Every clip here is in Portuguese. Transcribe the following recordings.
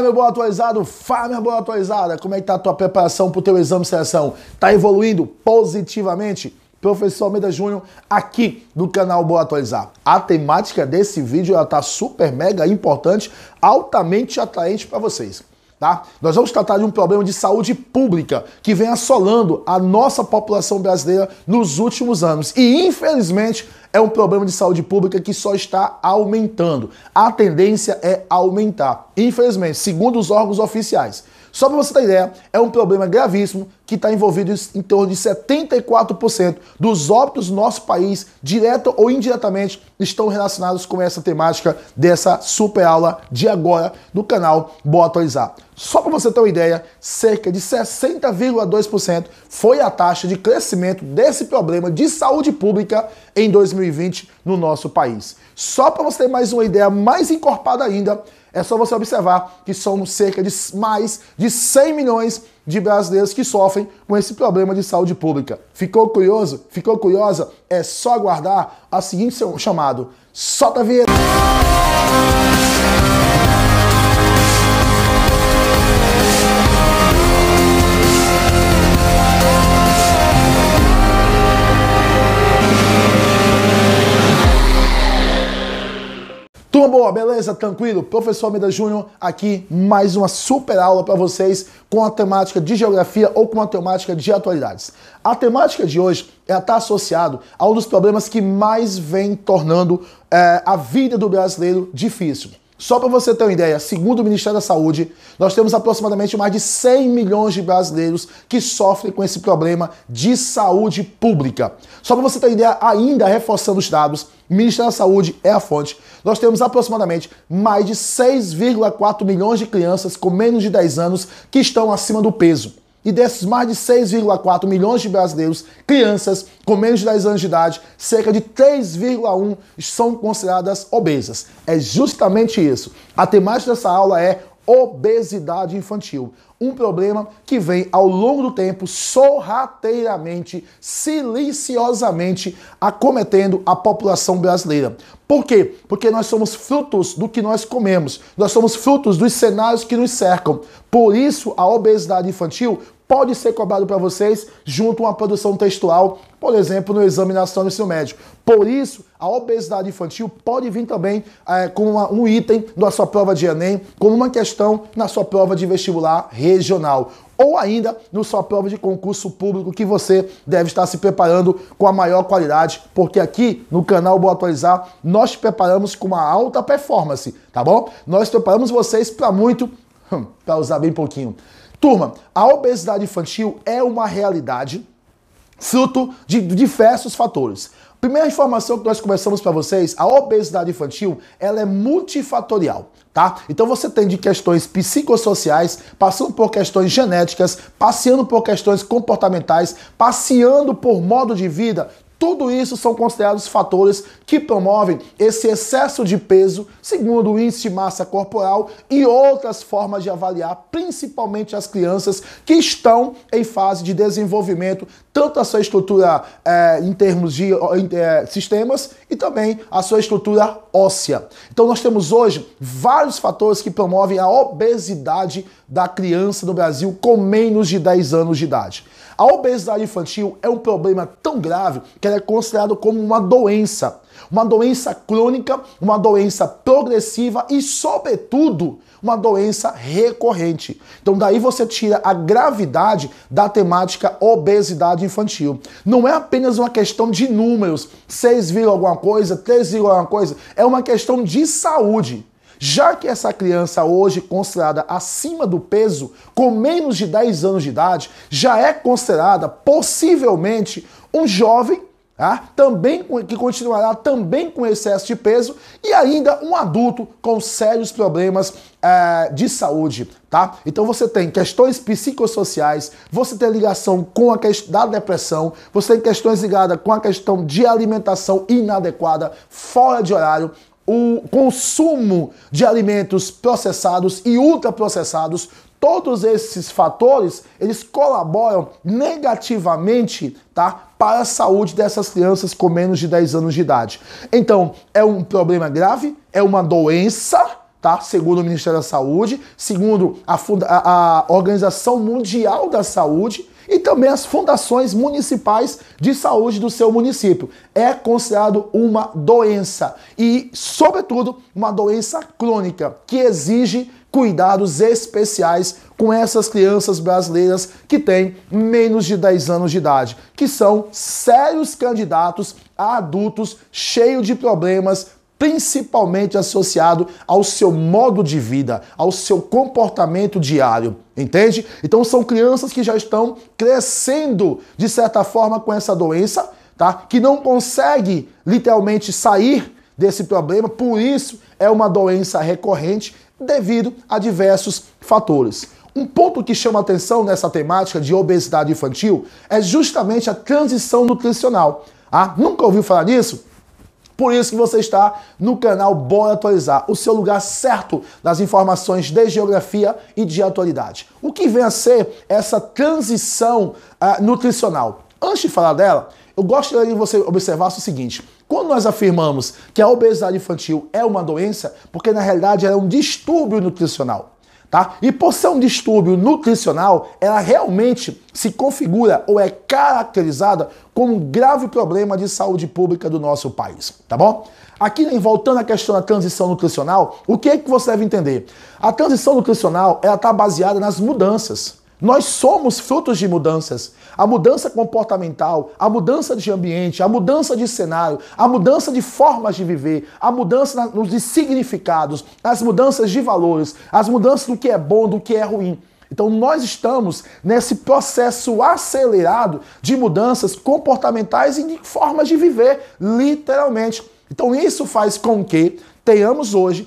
Meu boa atualizado, fala minha boa atualizada, como é que tá a tua preparação pro teu exame de seleção? Tá evoluindo positivamente? Professor Almeida Júnior, aqui do canal Boa Atualizar. A temática desse vídeo, ela tá super mega importante, altamente atraente para vocês, tá? Nós vamos tratar de um problema de saúde pública que vem assolando a nossa população brasileira nos últimos anos e, infelizmente, é um problema de saúde pública que só está aumentando. A tendência é aumentar, infelizmente, segundo os órgãos oficiais. Só para você ter ideia, é um problema gravíssimo que está envolvido em torno de 74% dos óbitos no nosso país, direto ou indiretamente, estão relacionados com essa temática dessa super aula de agora do canal Boa Atualizar. Só para você ter uma ideia, cerca de 60,2% foi a taxa de crescimento desse problema de saúde pública em 2020 no nosso país. Só para você ter mais uma ideia mais encorpada ainda, é só você observar que somos cerca de mais de 100 milhões de brasileiros que sofrem com esse problema de saúde pública. Ficou curioso? Ficou curiosa? É só aguardar a seguinte chamado. Solta a vinheta! Turma boa, beleza? Tranquilo? Professor Almeida Júnior aqui, mais uma super aula para vocês com a temática de geografia ou com a temática de atualidades. A temática de hoje está associado a um dos problemas que mais vem tornando a vida do brasileiro difícil. Só para você ter uma ideia, segundo o Ministério da Saúde, nós temos aproximadamente mais de 100 milhões de brasileiros que sofrem com esse problema de saúde pública. Só para você ter uma ideia, ainda reforçando os dados, o Ministério da Saúde é a fonte. Nós temos aproximadamente mais de 6,4 milhões de crianças com menos de 10 anos que estão acima do peso. E desses mais de 6,4 milhões de brasileiros, crianças com menos de 10 anos de idade, cerca de 3,1 são consideradas obesas. É justamente isso. A temática dessa aula é obesidade infantil. Um problema que vem ao longo do tempo sorrateiramente, silenciosamente acometendo a população brasileira. Por quê? Porque nós somos frutos do que nós comemos. Nós somos frutos dos cenários que nos cercam. Por isso, a obesidade infantil pode ser cobrado para vocês junto a uma produção textual, por exemplo, no Exame Nacional do Ensino Médio. Por isso, a obesidade infantil pode vir também como um item da sua prova de Enem, como uma questão na sua prova de vestibular regional. Ou ainda na sua prova de concurso público que você deve estar se preparando com a maior qualidade, porque aqui no canal Boa Atualizar nós te preparamos com uma alta performance, tá bom? Nós preparamos vocês para muito, para usar bem pouquinho. Turma, a obesidade infantil é uma realidade fruto de diversos fatores. Primeira informação que nós conversamos para vocês, a obesidade infantil, ela é multifatorial, tá? Então você tem de questões psicossociais, passando por questões genéticas, passeando por questões comportamentais, passeando por modo de vida. Tudo isso são considerados fatores que promovem esse excesso de peso, segundo o índice de massa corporal e outras formas de avaliar, principalmente as crianças que estão em fase de desenvolvimento, tanto a sua estrutura em termos de sistemas e também a sua estrutura óssea. Então nós temos hoje vários fatores que promovem a obesidade da criança no Brasil com menos de 10 anos de idade. A obesidade infantil é um problema tão grave que ela é considerada como uma doença crônica, uma doença progressiva e, sobretudo, uma doença recorrente. Então daí você tira a gravidade da temática obesidade infantil. Não é apenas uma questão de números, 6, alguma coisa, 3, alguma coisa, é uma questão de saúde. Já que essa criança hoje considerada acima do peso, com menos de 10 anos de idade, já é considerada possivelmente um jovem, também que continuará também com excesso de peso e ainda um adulto com sérios problemas de saúde, tá? Então você tem questões psicossociais, você tem ligação com a questão da depressão, você tem questões ligadas com a questão de alimentação inadequada, fora de horário, o consumo de alimentos processados e ultraprocessados. Todos esses fatores, eles colaboram negativamente, tá, para a saúde dessas crianças com menos de 10 anos de idade. Então, é um problema grave, é uma doença, tá? Segundo o Ministério da Saúde, segundo a Organização Mundial da Saúde e também as fundações municipais de saúde do seu município. É considerado uma doença e, sobretudo, uma doença crônica que exige cuidados especiais com essas crianças brasileiras que têm menos de 10 anos de idade, que são sérios candidatos a adultos cheios de problemas, principalmente associado ao seu modo de vida, ao seu comportamento diário, entende? Então são crianças que já estão crescendo, de certa forma, com essa doença, tá? Que não consegue literalmente sair desse problema, por isso é uma doença recorrente devido a diversos fatores. Um ponto que chama atenção nessa temática de obesidade infantil é justamente a transição nutricional. Ah, nunca ouviu falar nisso? Por isso que você está no canal Bora Atualizar, o seu lugar certo das informações de geografia e de atualidade. O que vem a ser essa transição nutricional? Antes de falar dela, eu gostaria que você observasse o seguinte: quando nós afirmamos que a obesidade infantil é uma doença, porque na realidade ela é um distúrbio nutricional. Tá? E por ser um distúrbio nutricional, ela realmente se configura ou é caracterizada como um grave problema de saúde pública do nosso país, tá bom? Aqui, voltando à questão da transição nutricional, o que é que você deve entender? A transição nutricional, ela está baseada nas mudanças. Nós somos frutos de mudanças. A mudança comportamental, a mudança de ambiente, a mudança de cenário, a mudança de formas de viver, a mudança de significados, as mudanças de valores, as mudanças do que é bom, do que é ruim. Então nós estamos nesse processo acelerado de mudanças comportamentais e de formas de viver, literalmente. Então isso faz com que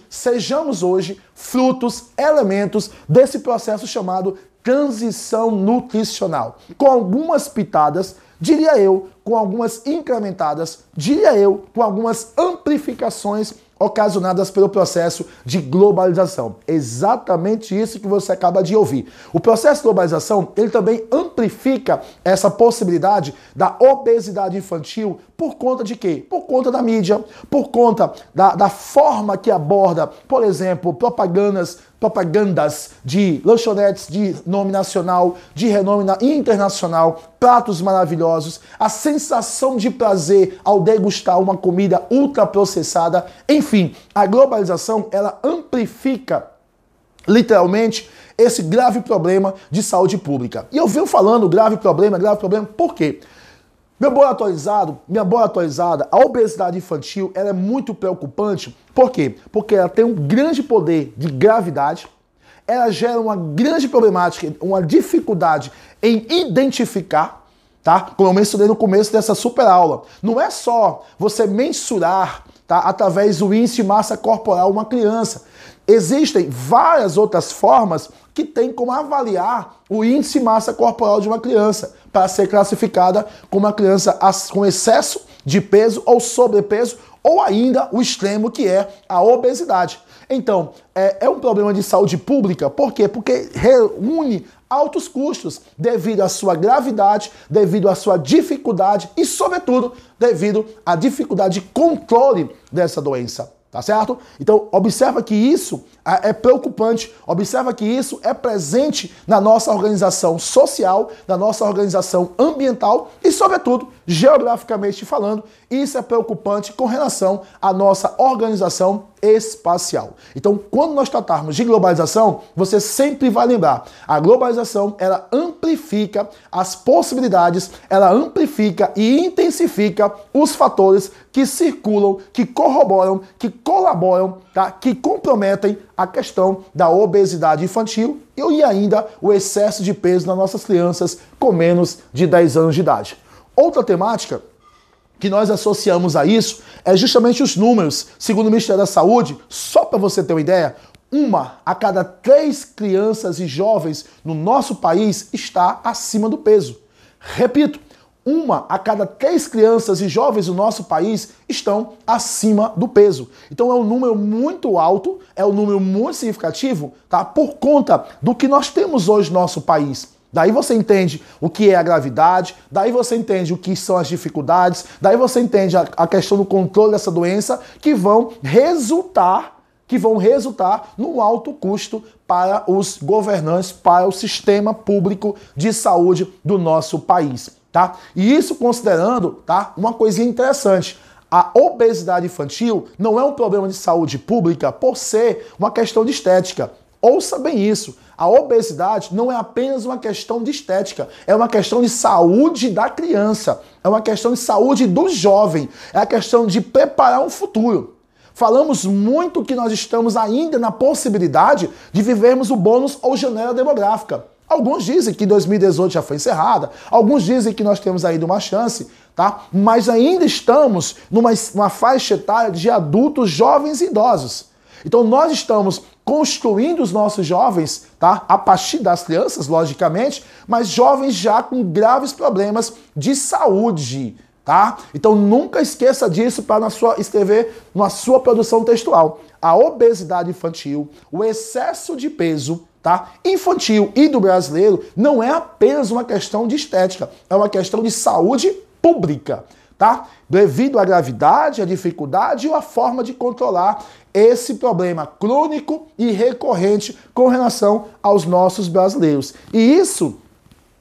sejamos hoje frutos, elementos desse processo chamado transição nutricional, com algumas pitadas, diria eu, com algumas incrementadas, diria eu, com algumas amplificações ocasionadas pelo processo de globalização. Exatamente isso que você acaba de ouvir. O processo de globalização, ele também amplifica essa possibilidade da obesidade infantil por conta de quê? Por conta da mídia, por conta da forma que aborda, por exemplo, propagandas de lanchonetes de nome nacional, de renome internacional, pratos maravilhosos, a sensação de prazer ao degustar uma comida ultraprocessada. Enfim, a globalização, ela amplifica literalmente esse grave problema de saúde pública. E eu venho falando grave problema, por quê? Minha boa atualizada, a obesidade infantil, ela é muito preocupante. Por quê? Porque ela tem um grande poder de gravidade, ela gera uma grande problemática, uma dificuldade em identificar, tá? Como eu mencionei no começo dessa super aula. Não é só você mensurar, tá, através do índice de massa corporal uma criança. Existem várias outras formas que tem como avaliar o índice de massa corporal de uma criança para ser classificada como uma criança com excesso de peso ou sobrepeso, ou ainda o extremo, que é a obesidade. Então, é um problema de saúde pública. Por quê? Porque reúne altos custos devido à sua gravidade, devido à sua dificuldade e, sobretudo, devido à dificuldade de controle dessa doença. Tá certo? Então, observa que isso é preocupante, observa que isso é presente na nossa organização social, na nossa organização ambiental e, sobretudo, geograficamente falando, isso é preocupante com relação à nossa organização espacial. Então, quando nós tratarmos de globalização, você sempre vai lembrar, a globalização, ela amplifica as possibilidades, ela amplifica e intensifica os fatores que circulam, que corroboram, que colaboram, tá? Que comprometem a questão da obesidade infantil e ainda o excesso de peso nas nossas crianças com menos de 10 anos de idade. Outra temática que nós associamos a isso é justamente os números. Segundo o Ministério da Saúde, só para você ter uma ideia, 1 a cada 3 crianças e jovens no nosso país está acima do peso. Repito, 1 a cada 3 crianças e jovens do nosso país estão acima do peso. Então é um número muito alto, é um número muito significativo, tá? Por conta do que nós temos hoje no nosso país. Daí você entende o que é a gravidade, daí você entende o que são as dificuldades, daí você entende a questão do controle dessa doença, que vão resultar que vão resultar num alto custo para os governantes, para o sistema público de saúde do nosso país, tá? E isso considerando, tá, uma coisinha interessante. A obesidade infantil não é um problema de saúde pública por ser uma questão de estética. Ouça bem isso. A obesidade não é apenas uma questão de estética, é uma questão de saúde da criança, é uma questão de saúde do jovem, é a questão de preparar um futuro. Falamos muito que nós estamos ainda na possibilidade de vivermos o bônus ou janela demográfica. Alguns dizem que 2018 já foi encerrada, alguns dizem que nós temos ainda uma chance, tá? Mas ainda estamos numa faixa etária de adultos, jovens e idosos. Então nós estamos construindo os nossos jovens, tá? A partir das crianças, logicamente, mas jovens já com graves problemas de saúde, tá? Então nunca esqueça disso para escrever na sua produção textual. A obesidade infantil, o excesso de peso, tá, infantil e do brasileiro não é apenas uma questão de estética, é uma questão de saúde pública, tá? Devido à gravidade, à dificuldade e à forma de controlar esse problema crônico e recorrente com relação aos nossos brasileiros. E isso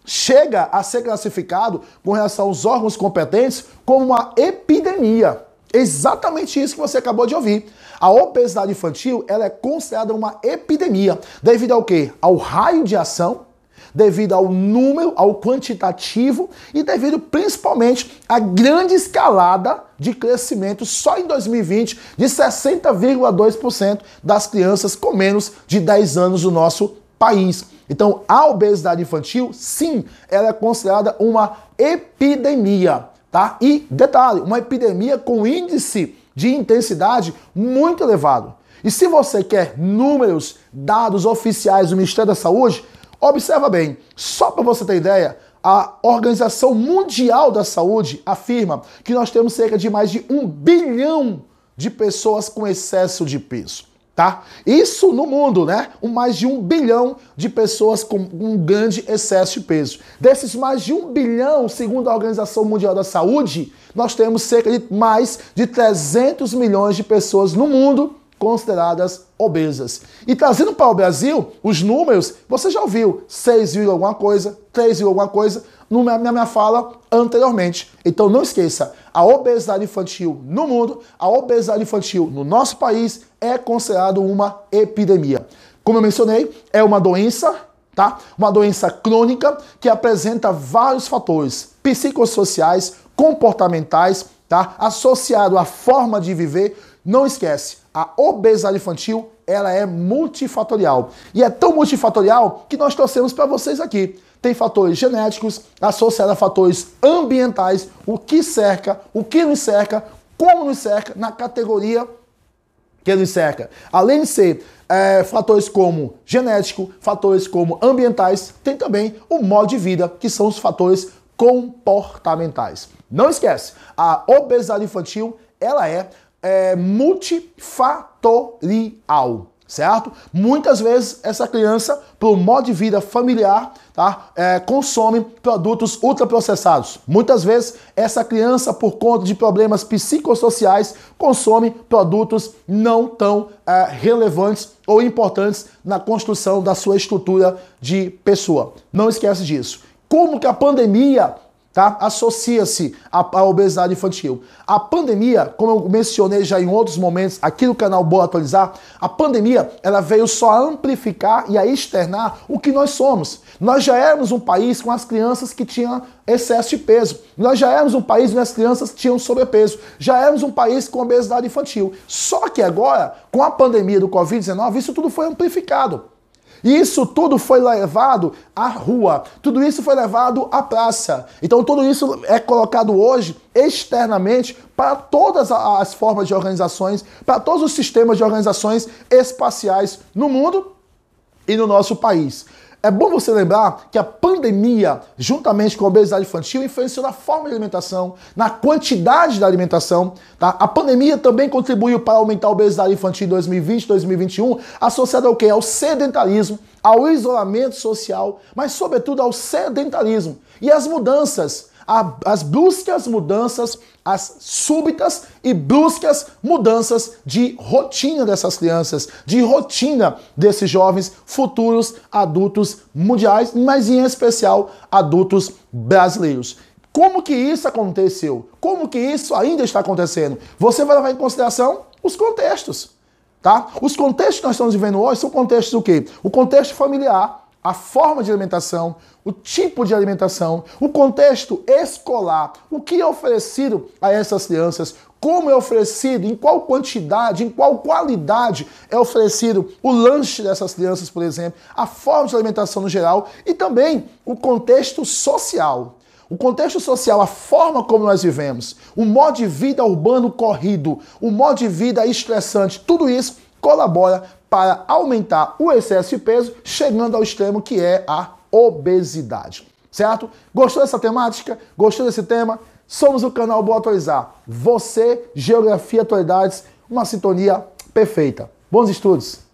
chega a ser classificado com relação aos órgãos competentes como uma epidemia. Exatamente isso que você acabou de ouvir. A obesidade infantil, ela é considerada uma epidemia. Devido ao quê? Ao raio de ação, devido ao número, ao quantitativo e devido principalmente à grande escalada de crescimento só em 2020 de 60,2% das crianças com menos de 10 anos do nosso país. Então, a obesidade infantil, sim, ela é considerada uma epidemia, tá? E, detalhe, uma epidemia com índice de intensidade muito elevado. E se você quer números, dados oficiais do Ministério da Saúde, observa bem, só para você ter ideia, a Organização Mundial da Saúde afirma que nós temos cerca de mais de 1 bilhão de pessoas com excesso de peso, tá? Isso no mundo, né? Mais de 1 bilhão de pessoas com um grande excesso de peso. Desses mais de 1 bilhão, segundo a Organização Mundial da Saúde, nós temos cerca de mais de 300 milhões de pessoas no mundo consideradas obesas. E trazendo para o Brasil, os números, você já ouviu 6, alguma coisa, 3, alguma coisa, na minha fala anteriormente. Então não esqueça, a obesidade infantil no mundo, a obesidade infantil no nosso país é considerado uma epidemia. Como eu mencionei, é uma doença, tá? Uma doença crônica que apresenta vários fatores psicossociais, comportamentais, tá? Associado à forma de viver. Não esquece, a obesidade infantil, ela é multifatorial. E é tão multifatorial que nós trouxemos para vocês aqui. Tem fatores genéticos, associados a fatores ambientais, o que cerca, o que nos cerca, como nos cerca, na categoria que nos cerca. Além de ser fatores como genético, fatores como ambientais, tem também o modo de vida, que são os fatores comportamentais. Não esquece, a obesidade infantil, ela é multifatorial, certo? Muitas vezes essa criança, pelo modo de vida familiar, tá, consome produtos ultraprocessados. Muitas vezes essa criança, por conta de problemas psicossociais, consome produtos não tão relevantes ou importantes na construção da sua estrutura de pessoa. Não esquece disso. Como que a pandemia, tá, associa-se à obesidade infantil? A pandemia, como eu mencionei já em outros momentos aqui no canal Bora Atualizar, a pandemia, ela veio só amplificar e a externar o que nós somos. Nós já éramos um país com as crianças que tinham excesso de peso. Nós já éramos um país onde as crianças tinham sobrepeso. Já éramos um país com obesidade infantil. Só que agora, com a pandemia do Covid-19, isso tudo foi amplificado. Isso tudo foi levado à rua, tudo isso foi levado à praça. Então tudo isso é colocado hoje externamente para todas as formas de organizações, para todos os sistemas de organizações espaciais no mundo e no nosso país. É bom você lembrar que a pandemia, juntamente com a obesidade infantil, influenciou na forma de alimentação, na quantidade da alimentação. Tá? A pandemia também contribuiu para aumentar a obesidade infantil em 2020 e 2021, associada ao quê? Ao sedentarismo, ao isolamento social, mas sobretudo ao sedentarismo. E as mudanças as bruscas mudanças, as súbitas e bruscas mudanças de rotina dessas crianças, de rotina desses jovens futuros adultos mundiais, mas em especial adultos brasileiros. Como que isso aconteceu? Como que isso ainda está acontecendo? Você vai levar em consideração os contextos, tá? Os contextos que nós estamos vivendo hoje são contextos do quê? O contexto familiar, a forma de alimentação, o tipo de alimentação, o contexto escolar, o que é oferecido a essas crianças, como é oferecido, em qual quantidade, em qual qualidade é oferecido o lanche dessas crianças, por exemplo, a forma de alimentação no geral e também o contexto social. O contexto social, a forma como nós vivemos, o modo de vida urbano corrido, o modo de vida estressante, tudo isso colabora para aumentar o excesso de peso, chegando ao extremo que é a obesidade. Certo? Gostou dessa temática? Gostou desse tema? Somos o canal Boa Atualizar. Você, Geografia e Atualidades, uma sintonia perfeita. Bons estudos!